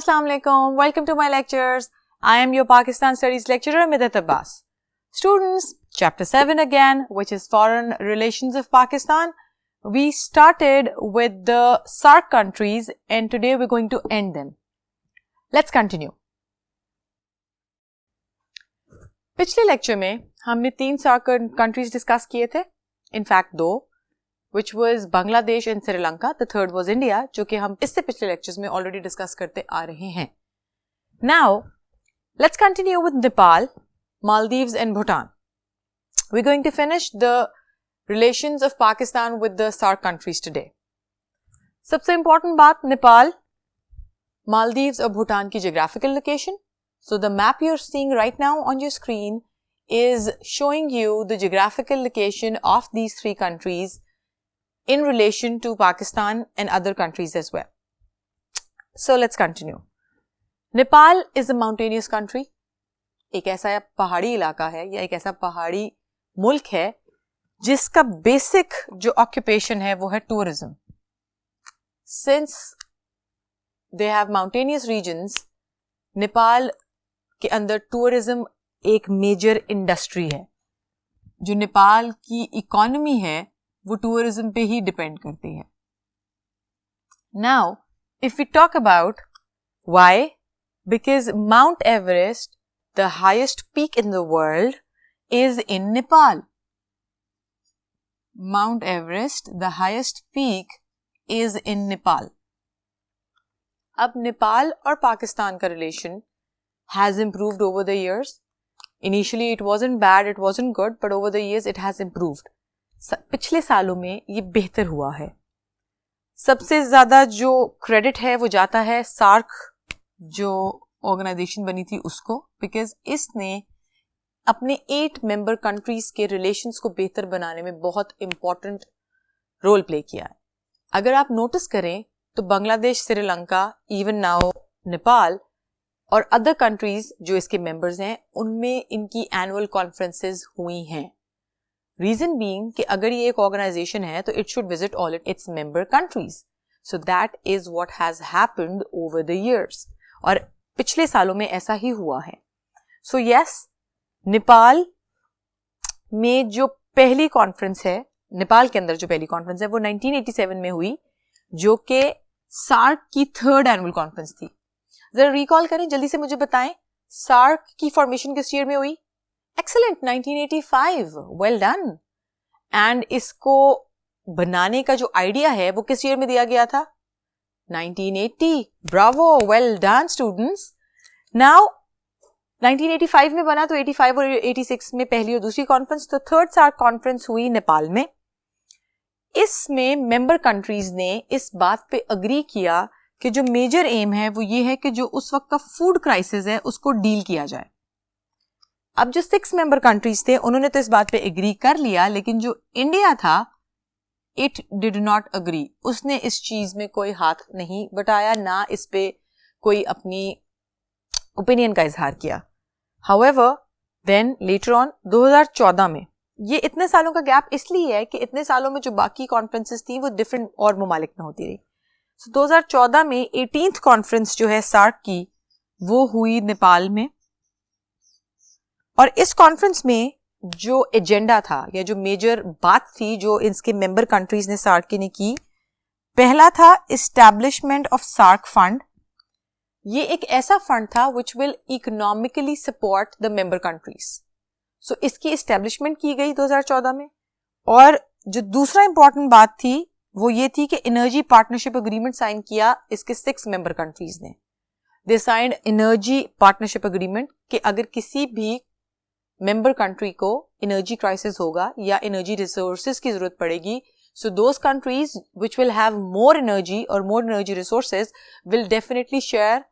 Assalamu alaikum. Welcome to my lectures. I am your Pakistan Studies lecturer Midhat Abbas. Students, Chapter 7 again, which is Foreign Relations of Pakistan. We started with the SAARC countries and today we're going to end them. Let's continue. पिछले lecture में हमने 3 SAARC countries discuss किए थे. In fact 2. Which was Bangladesh and Sri Lanka. The third was India, जो कि हम इससे पिछले lectures में already discuss करते आ रहे हैं. Now, let's continue with Nepal, Maldives and Bhutan. We're going to finish the relations of Pakistan with the SAARC countries today. सबसे important बात Nepal, Maldives और Bhutan की geographical location. So the map you're seeing right now on your screen is showing you the geographical location of these 3 countries in relation to Pakistan and other countries as well. So let's continue. Nepal is a mountainous country. एक ऐसा पहाड़ी इलाका है या एक ऐसा पहाड़ी मुल्क है जिसका बेसिक जो ऑक्यूपेशन है वो है tourism. Since they have mountainous regions, Nepal के अंदर टूरिज्म एक मेजर इंडस्ट्री है. जो नेपाल की इकोनॉमी है वो टूरिज्म पे ही डिपेंड करती है. Now, if we talk about why, because Mount Everest, the highest peak in the world, is in Nepal. Mount Everest, the highest peak, is in Nepal. अब नेपाल और पाकिस्तान का relation has improved over the years. Initially it wasn't bad, it wasn't good, but over the years it has improved. पिछले सालों में ये बेहतर हुआ है. सबसे ज्यादा जो क्रेडिट है वो जाता है सार्क जो ऑर्गेनाइजेशन बनी थी उसको, बिकॉज इसने अपने 8 मेंबर कंट्रीज के रिलेशंस को बेहतर बनाने में बहुत इंपॉर्टेंट रोल प्ले किया है. अगर आप नोटिस करें तो बांग्लादेश, श्रीलंका, इवन नाउ नेपाल और अदर कंट्रीज जो इसके मेंबर्स हैं उनमें इनकी एनुअल कॉन्फ्रेंसेस हुई हैं. रीजन बीइंग कि अगर ये एक ऑर्गेनाइजेशन है तो it should visit all its member countries. So that is what has happened over the years और पिछले सालों में ऐसा ही हुआ है. सो यस, नेपाल में जो पहली कॉन्फ्रेंस है, नेपाल के अंदर जो पहली कॉन्फ्रेंस है वो 1987 में हुई, जो कि सार्क की 3rd एनुअल कॉन्फ्रेंस थी. जरा रिकॉल करें, जल्दी से मुझे बताएं, सार्क की फॉर्मेशन किस ईयर में हुई? Excellent, 1985. Well done. And इसको बनाने का जो आइडिया है वो किस ईयर में दिया गया था? 1980. Bravo, well done students. Now 1985 में बना तो 85 और 86 में पहली और दूसरी कॉन्फ्रेंस, तो 3rd SAARC कॉन्फ्रेंस हुई नेपाल में. इसमें मेंबर कंट्रीज ने इस बात पे अग्री किया कि जो मेजर एम है वो ये है कि जो उस वक्त का फूड क्राइसिस है उसको डील किया जाए. अब जो 6 मेंबर कंट्रीज थे उन्होंने तो इस बात पे एग्री कर लिया, लेकिन जो इंडिया था इट डिड नॉट अग्री. उसने इस चीज में कोई हाथ नहीं बटाया, ना इस पे कोई अपनी ओपिनियन का इजहार किया. हाउएवर देन लेटर ऑन 2014 में, ये इतने सालों का गैप इसलिए है कि इतने सालों में जो बाकी कॉन्फ्रेंसेस थी वो डिफरेंट और ममालिक में होती रही. सो 2014 में 18th कॉन्फ्रेंस जो है सार्क की वो हुई नेपाल में. और इस कॉन्फ्रेंस में जो एजेंडा था या जो मेजर बात थी जो इसके मेंबर कंट्रीज ने सार्क ने की, पहला था एस्टैब्लिशमेंट ऑफ सार्क फंड. ये एक ऐसा फंड था which will economically support the member countries. So इसकी एस्टैब्लिशमेंट की गई 2014 में. और जो दूसरा इंपॉर्टेंट बात थी वो ये थी कि एनर्जी पार्टनरशिप एग्रीमेंट साइन किया इसके 6 मेंबर कंट्रीज ने. They signed energy partnership agreement कि अगर किसी भी मेंबर कंट्री को एनर्जी क्राइसिस होगा या एनर्जी रिसोर्सेज की जरूरत पड़ेगी, so those countries which will have more energy और more energy resources will definitely share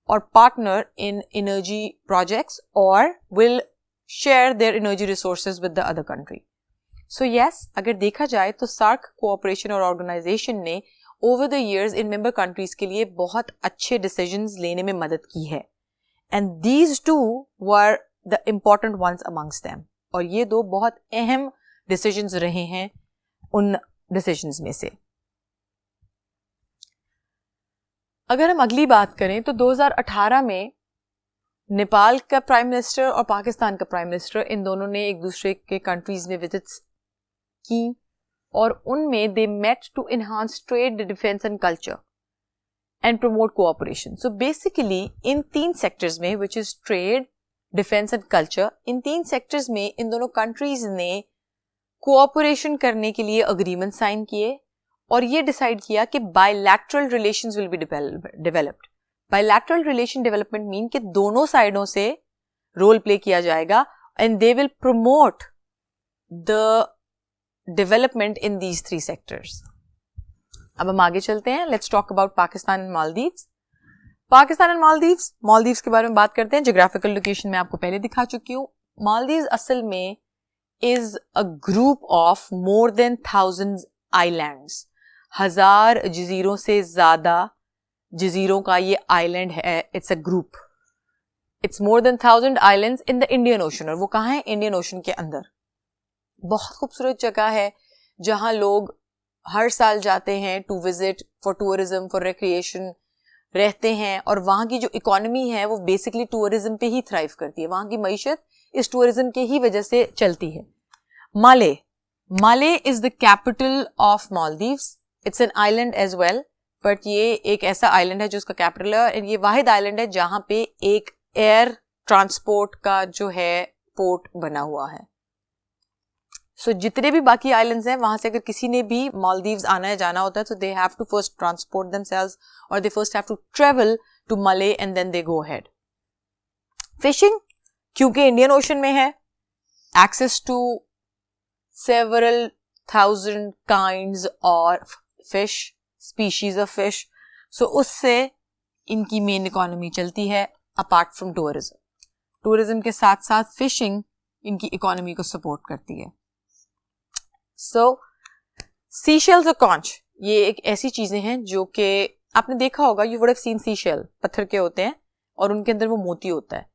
और पार्टनर इन एनर्जी प्रोजेक्ट्स और will share their energy resources with the other country. So yes, अगर देखा जाए तो सार्क कोऑपरेशन और organisation ने over the years in member countries के लिए बहुत अच्छे डिसीजंस लेने में मदद की है. And these two were the important ones amongst them. और ये 2 बहुत अहम decisions रहे हैं उन decisions में से. अगर हम अगली बात करें तो 2018 में नेपाल का प्राइम मिनिस्टर और पाकिस्तान का प्राइम मिनिस्टर, इन दोनों ने एक दूसरे के कंट्रीज में विजिट्स की और उनमें they met to enhance trade, defence and culture and promote cooperation. So basically इन 3 सेक्टर्स में, which is trade, defence and culture, इन 3 सेक्टर्स में इन दोनों कंट्रीज ने कोऑपरेशन करने के लिए अग्रीमेंट साइन किए और ये डिसाइड किया कि bilateral relations will be developed. Bilateral relation development mean कि दोनों साइडों से रोल प्ले किया जाएगा and they will promote the development in these 3 sectors. अब हम आगे चलते हैं. Let's talk about Pakistan and Maldives. Pakistan and Maldives, Maldives के बारे में बात करते हैं. ज्योग्राफिकल लोकेशन मैं आपको पहले दिखा चुकी हूँ. मालदीव्स असल में is a group of more than 1000 islands. 1000 जजीरों से ज्यादा जजीरों का ये आइलैंड है. It's a group. It's more than 1000 islands in the Indian ocean. और वो कहाँ है? इंडियन ओशन के अंदर. बहुत खूबसूरत जगह है जहां लोग हर साल जाते हैं to visit, for tourism, for recreation, रहते हैं. और वहां की जो इकोनॉमी है वो बेसिकली टूरिज्म पे ही थ्राइव करती है. वहां की मईशत इस टूरिज्म के ही वजह से चलती है. Male, Male is the capital of Maldives. It's an island as well, but ये एक ऐसा आइलैंड है जो उसका कैपिटल है. और ये वाहिद आइलैंड है जहां पे एक एयर ट्रांसपोर्ट का जो है पोर्ट बना हुआ है. सो जितने भी बाकी आइलैंड्स हैं वहां से अगर किसी ने भी मालदीव्स आना है, जाना होता है, तो they have to first transport themselves और they first have to travel to Male and then they go ahead. Fishing, क्योंकि इंडियन ओशन में है, access to several 1000 kinds of fish, species of fish. So उससे इनकी मेन इकोनॉमी चलती है apart from tourism. Tourism के साथ साथ फिशिंग इनकी इकोनॉमी को सपोर्ट करती है. सो सीशेल्स और कॉन्च, ये एक ऐसी चीजें हैं जो कि आपने देखा होगा, you would have seen seashell, पत्थर के होते हैं और उनके अंदर वो मोती होता है.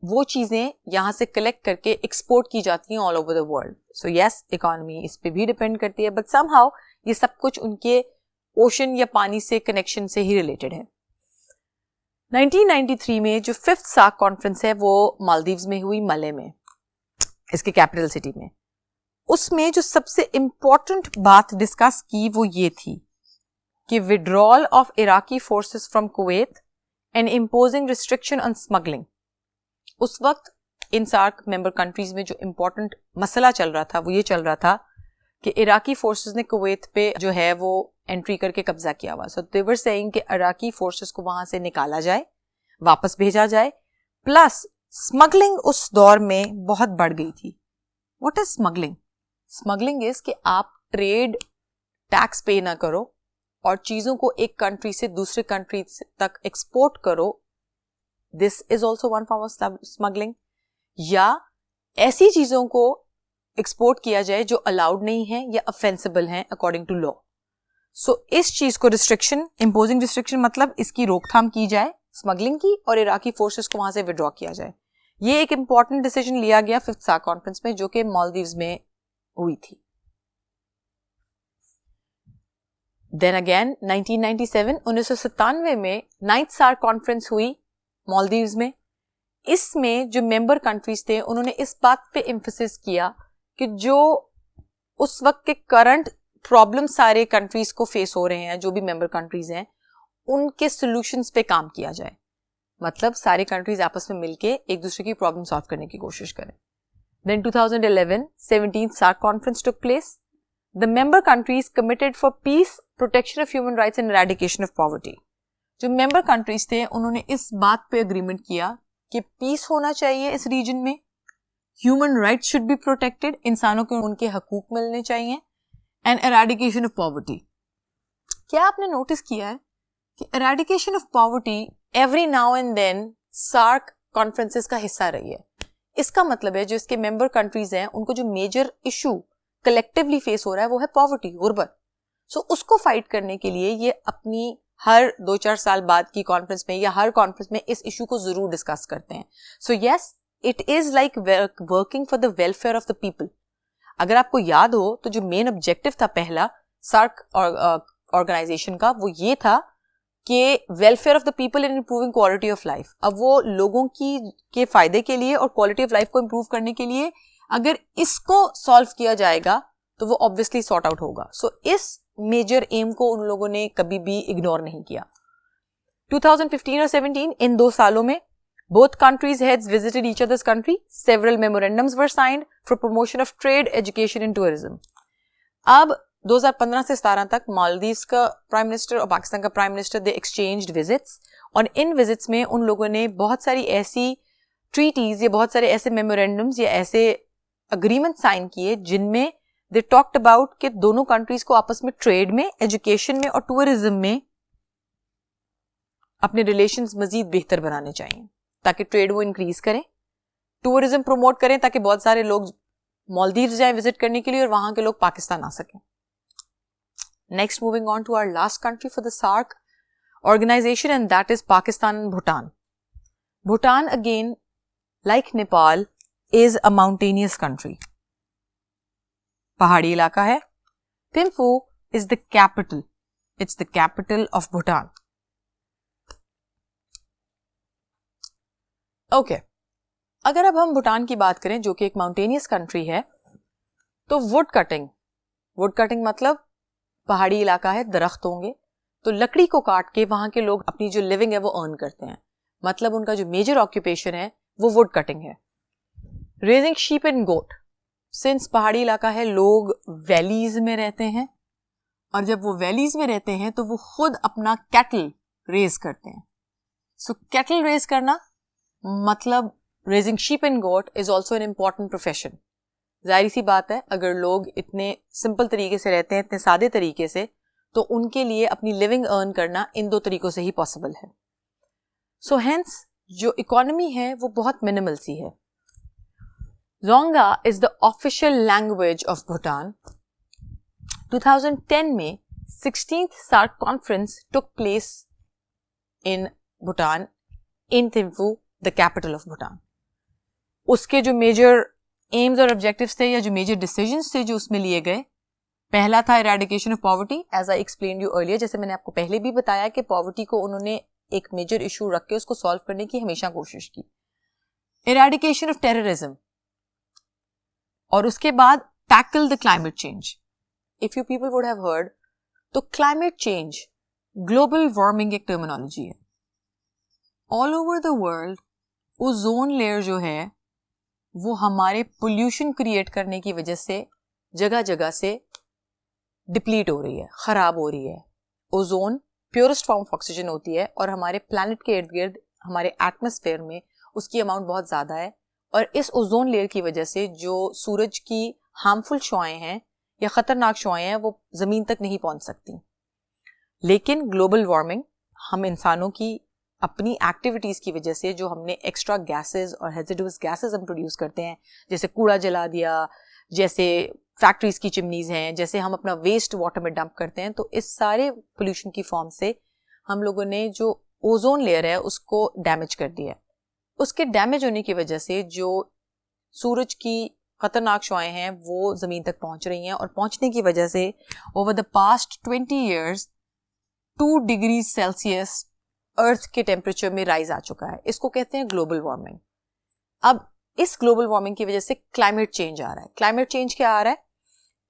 वो चीजें यहां से कलेक्ट करके एक्सपोर्ट की जाती हैं all over the world. So yes, economy इस पे भी डिपेंड करती है, बट समहाउ ये सब कुछ उनके ओशन या पानी से कनेक्शन से ही रिलेटेड है. 1993 में जो 5th सार्क कॉन्फ्रेंस है वो मालदीव्स में हुई, मले में, इसके कैपिटल सिटी में. उसमें जो सबसे इंपॉर्टेंट बात डिस्कस की वो ये थी कि withdrawal of Iraqi forces from Kuwait and imposing restriction on smuggling. उस वक्त इन सार्क मेंबर कंट्रीज में जो इंपॉर्टेंट मसला चल रहा था वो ये चल रहा था कि इराकी फोर्सेस ने कुवैत पे जो है वो एंट्री करके कब्जा किया हुआ. सो दे वर सेइंग कि इराकी फोर्सेस को वहां से निकाला जाए, वापस भेजा जाए. प्लस स्मगलिंग उस दौर में बहुत बढ़ गई थी. What is smuggling? Smuggling is कि आप ट्रेड टैक्स पे ना करो और चीजों को एक कंट्री से दूसरे कंट्री तक एक्सपोर्ट करो. This is also one form of smuggling. या ऐसी चीजों को एक्सपोर्ट किया जाए जो अलाउड नहीं है या ऑफेंसिबल हैं अकॉर्डिंग टू लॉ. सो इस चीज को रिस्ट्रिक्शन, इम्पोजिंग रिस्ट्रिक्शन मतलब इसकी रोकथाम की जाए स्मगलिंग की और इराकी फोर्सेस को वहां से विड्रॉ किया जाए. ये एक इंपॉर्टेंट डिसीजन लिया गया 5th सार्क कॉन्फ्रेंस में जो कि मालदीव्स में हुई थी. देन अगेन 1997 में 9th सार्क कॉन्फ्रेंस हुई मालदीव्स में. इसमें जो मेंबर कंट्रीज थे उन्होंने इस बात पे एम्फेसिस किया कि जो उस वक्त के करंट प्रॉब्लम सारे कंट्रीज को फेस हो रहे हैं, जो भी मेंबर कंट्रीज हैं, उनके सॉल्यूशंस पे काम किया जाए. मतलब सारे कंट्रीज आपस में मिलके एक दूसरे की प्रॉब्लम सॉल्व करने की कोशिश करें. Then 2011, 17th SAARC conference took place. The member countries committed for peace, protection of human rights and eradication of poverty. जो member countries थे उन्होंने इस बात पे agreement किया कि peace होना चाहिए इस region में, human rights should be protected, इंसानों को उनके हकूक मिलने चाहिए, and eradication of poverty. क्या आपने नोटिस किया है कि eradication of poverty every now and then SAARC conferences का हिस्सा रही है. इसका मतलब है जो इसके मेंबर कंट्रीज हैं उनको जो मेजर इशू कलेक्टिवली फेस हो रहा है वो है पॉवर्टी, गुर्बत. सो उसको फाइट करने के लिए ये अपनी हर 2-4 साल बाद की कॉन्फ्रेंस में या हर कॉन्फ्रेंस में इस इशू को जरूर डिस्कस करते हैं. So yes, it is like working for the welfare of the people. अगर आपको याद हो तो जो मेन ऑब्जेक्टिव था पहला सार्क ऑर्गेनाइजेशन का वो ये था कि welfare of the people in improving quality of life. अब वो लोगों के फायदे के लिए और क्वालिटी ऑफ लाइफ को इम्प्रूव करने के लिए अगर इसको सॉल्व किया जाएगा तो वो ऑब्वियसली सॉर्ट आउट होगा. सो इस मेजर एम को उन लोगों ने कभी भी इग्नोर नहीं किया. 2015 और 17 इन 2 सालों में both countries heads visited each other's country. Several memorandums were signed for promotion of trade, education and tourism. अब 2015 से 17 तक मालदीव्स का प्राइम मिनिस्टर और पाकिस्तान का प्राइम मिनिस्टर दे एक्सचेंज्ड विजिट्स, और इन विजिट्स में उन लोगों ने बहुत सारी ऐसी ट्रीटीज या बहुत सारे ऐसे मेमोरेंडम्स या ऐसे अग्रीमेंट साइन किए जिनमें दे टॉक्ड अबाउट कि दोनों कंट्रीज को आपस में ट्रेड में, एजुकेशन में और टूरिज्म में अपने रिलेशंस मजीद बेहतर बनाने चाहिए ताकि ट्रेड वो इंक्रीज करें, टूरिज्म प्रमोट करें ताकि बहुत सारे लोग मालदीव्स जाएं विजिट करने के लिए और वहां के लोग पाकिस्तान आ सकें. Next, moving on to our last country for the SAARC organization and that is Pakistan and Bhutan. Bhutan again like Nepal is a mountainous country. पहाड़ी इलाका है. Thimphu is the capital. It's the capital of Bhutan. Okay, अगर अब हम भूटान की बात करें जो कि एक माउंटेनियस कंट्री है, तो वुड कटिंग मतलब पहाड़ी इलाका है, दरख्त होंगे, तो लकड़ी को काट के वहां के लोग अपनी जो लिविंग है वो अर्न करते हैं. मतलब उनका जो मेजर ऑक्यूपेशन है वो वुड कटिंग है. Raising sheep and goat, since पहाड़ी इलाका है लोग वैलीज में रहते हैं, और जब वो वैलीज में रहते हैं तो वो खुद अपना कैटल रेज करते हैं. सो कैटल रेज करना मतलब raising sheep and goat is also an important profession. जाहिर सी बात है, अगर लोग इतने सिंपल तरीके से रहते हैं, इतने सादे तरीके से, तो उनके लिए अपनी लिविंग अर्न करना इन 2 तरीकों से ही पॉसिबल है. सो हेंस जो इकोनॉमी है वो बहुत मिनिमल सी है. Dzongkha is the official language of Bhutan. 2010 में 16th SAARC conference took place in Bhutan, in Thimphu, the capital of Bhutan. उसके जो मेजर एम्स और ऑब्जेक्टिव्स थे या जो मेजर डिसीजंस थे जो उसमें लिए गए, पहला था eradication of poverty. As I explain you earlier, जैसे मैंने आपको पहले भी बताया कि पॉवर्टी को उन्होंने एक मेजर इशू रख के उसको सॉल्व करने की हमेशा कोशिश की. इरेडिकेशन ऑफ टेररिज्म, और उसके बाद tackle the climate change. If you people would have heard, तो क्लाइमेट चेंज ग्लोबल वार्मिंग एक टर्मिनोलॉजी है. All over the world ozone layer जो है वो हमारे पोल्यूशन क्रिएट करने की वजह से जगह जगह से डिप्लीट हो रही है, खराब हो रही है. Ozone purest form of oxygen होती है और हमारे प्लैनेट के इर्द गिर्द हमारे एटमॉस्फेयर में उसकी अमाउंट बहुत ज़्यादा है, और इस ओजोन लेयर की वजह से जो सूरज की हार्मफुल शुआएं हैं या ख़तरनाक शुआएं हैं वो ज़मीन तक नहीं पहुंच सकती. लेकिन ग्लोबल वार्मिंग, हम इंसानों की अपनी एक्टिविटीज़ की वजह से जो हमने एक्स्ट्रा गैसेस और हैज़र्डस गैसेस हम प्रोड्यूस करते हैं, जैसे कूड़ा जला दिया, जैसे फैक्ट्रीज की चिमनीज हैं, जैसे हम अपना वेस्ट वाटर में डंप करते हैं, तो इस सारे पोल्यूशन की फॉर्म से हम लोगों ने जो ओजोन लेयर है उसको डैमेज कर दिया है. उसके डैमेज होने की वजह से जो सूरज की खतरनाक शुआएं हैं वो ज़मीन तक पहुंच रही हैं, और पहुंचने की वजह से over the past 20 years 2 degree Celsius earth के टेम्परेचर में राइज आ चुका है. इसको कहते हैं ग्लोबल वार्मिंग. अब इस ग्लोबल वार्मिंग की वजह से क्लाइमेट चेंज आ रहा है. क्लाइमेट चेंज क्या आ रहा है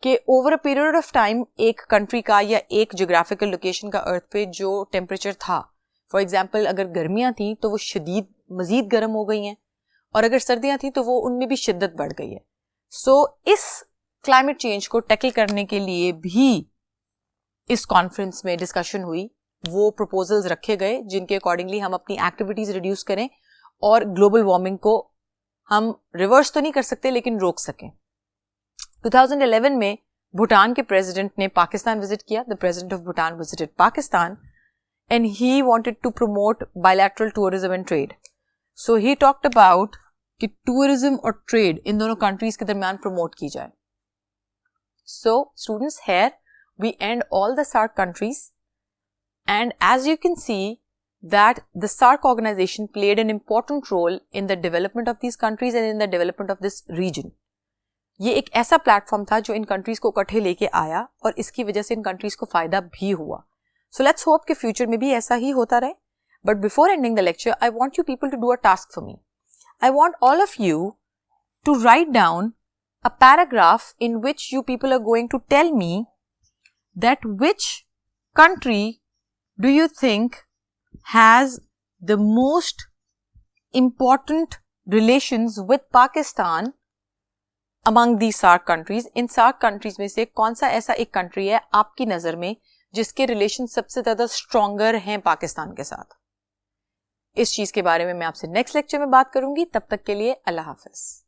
कि over a period of time एक कंट्री का या एक जोग्राफिकल लोकेशन का अर्थ पे जो टेम्परेचर था, फॉर एग्जाम्पल अगर गर्मियां थी तो वो शदीद मजीद गर्म हो गई हैं, और अगर सर्दियां थी तो वो उनमें भी शिद्दत बढ़ गई है. सो इस क्लाइमेट चेंज को टैकल करने के लिए भी इस कॉन्फ्रेंस में डिस्कशन हुई. वो प्रपोजल्स रखे गए जिनके अकॉर्डिंगली हम अपनी एक्टिविटीज रिड्यूस करें और ग्लोबल वार्मिंग को हम रिवर्स तो नहीं कर सकते लेकिन रोक सकें. 2011 में भूटान के प्रेसिडेंट ने पाकिस्तान विजिट किया. The president of Bhutan visited Pakistan and he wanted to promote bilateral tourism and trade. So he talked about कि टूरिज्म और ट्रेड इन दोनों कंट्रीज के दरमियान प्रमोट की जाए. So students, here we and all the SAARC countries. And as you can see that the SAARC organization played an important role in the development of these countries and in the development of this region. ये एक ऐसा platform था जो इन countries को इकट्ठे लेके आया और इसकी वजह से इन कंट्रीज को फायदा भी हुआ. So let's hope कि फ्यूचर में भी ऐसा ही होता रहे. But before ending the lecture, I want you people to do a task for me. I want all of you to write down a paragraph in which you people are going to tell me that which country do you think has the most important relations with Pakistan among these SAARC countries. In SAARC countries में से कौन सा ऐसा एक country है आपकी नजर में जिसके रिलेशन सबसे ज्यादा स्ट्रॉन्गर हैं पाकिस्तान के साथ? इस चीज के बारे में मैं आपसे नेक्स्ट लेक्चर में बात करूंगी. तब तक के लिए अल्लाह हाफिज.